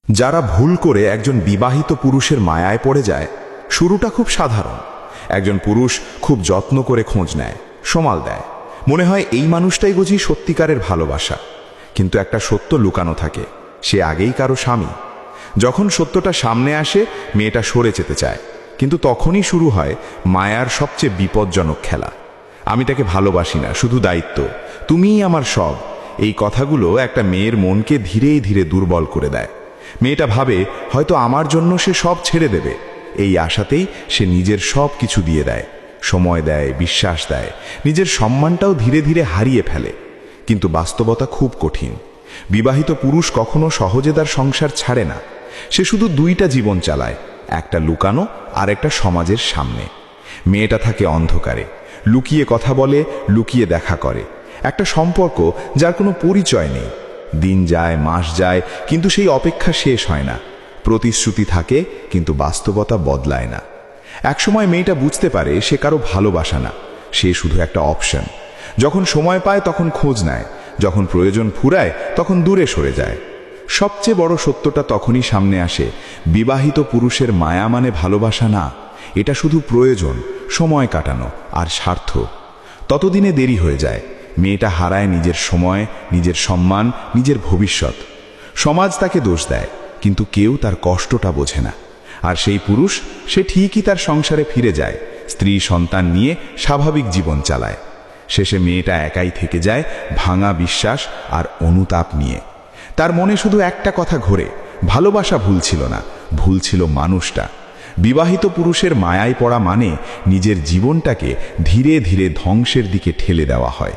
যারা ভুল করে একজন বিবাহিত পুরুষের মায়ায় পড়ে যায়, শুরুটা খুব সাধারণ। একজন পুরুষ খুব যত্ন করে খোঁজ নেয়, সমাল দেয়, মনে হয় এই মানুষটাই বুঝি সত্যিকারের ভালোবাসা। কিন্তু একটা সত্য লুকানো থাকে, সে আগেই কারো স্বামী। যখন সত্যটা সামনে আসে, মেয়েটা সরে যেতে চায়, কিন্তু তখনই শুরু হয় মায়ার সবচেয়ে বিপজ্জনক খেলা। আমি তাকে ভালোবাসি না, শুধু দায়িত্ব, তুমিই আমার সব। এই কথাগুলো একটা মেয়ের মনকে ধীরে ধীরে দুর্বল করে দেয়। মেয়েটা ভাবে হয়তো আমার জন্য সে সব ছেড়ে দেবে। এই আশাতেই সে নিজের সব কিছু দিয়ে দেয়, সময় দেয়, বিশ্বাস দেয়, নিজের সম্মানটাও ধীরে ধীরে হারিয়ে ফেলে। কিন্তু বাস্তবতা খুব কঠিন। বিবাহিত পুরুষ কখনো সহজে তার সংসার ছাড়ে না। সে শুধু দুইটা জীবন চালায়, একটা লুকানো আর একটা সমাজের সামনে। মেয়েটা থাকে অন্ধকারে, লুকিয়ে কথা বলে, লুকিয়ে দেখা করে। একটা সম্পর্ক যার কোনো পরিচয় নেই। দিন যায়, মাস যায়, কিন্তু সেই অপেক্ষা শেষ হয় না। প্রতিশ্রুতি থাকে, কিন্তু বাস্তবতা বদলায় না। একসময় মেয়েটা বুঝতে পারে সে কারো ভালোবাসা না, সে শুধু একটা অপশন। যখন সময় পায় তখন খোঁজ নেয়, যখন প্রয়োজন ফুরায় তখন দূরে সরে যায়। সবচেয়ে বড় সত্যটা তখনই সামনে আসে, বিবাহিত পুরুষের মায়া মানে ভালোবাসা না, এটা শুধু প্রয়োজন, সময় কাটানো আর স্বার্থ। ততদিনে দেরি হয়ে যায়, মেয়েটা হারায় নিজের সময়, নিজের সম্মান, নিজের ভবিষ্যৎ। সমাজ তাকে দোষ দেয়, কিন্তু কেউ তার কষ্টটা বোঝে না। আর সেই পুরুষ, সে ঠিকই তার সংসারে ফিরে যায়, স্ত্রী সন্তান নিয়ে স্বাভাবিক জীবন চালায়। শেষে মেয়েটা একাই থেকে যায়, ভাঙা বিশ্বাস আর অনুতাপ নিয়ে। তার মনে শুধু একটা কথা ঘোরে, ভালোবাসা ভুল ছিল না, ভুল ছিল মানুষটা। বিবাহিত পুরুষের মায়ায় পড়া মানে নিজের জীবনটাকে ধীরে ধীরে ধ্বংসের দিকে ঠেলে দেওয়া হয়।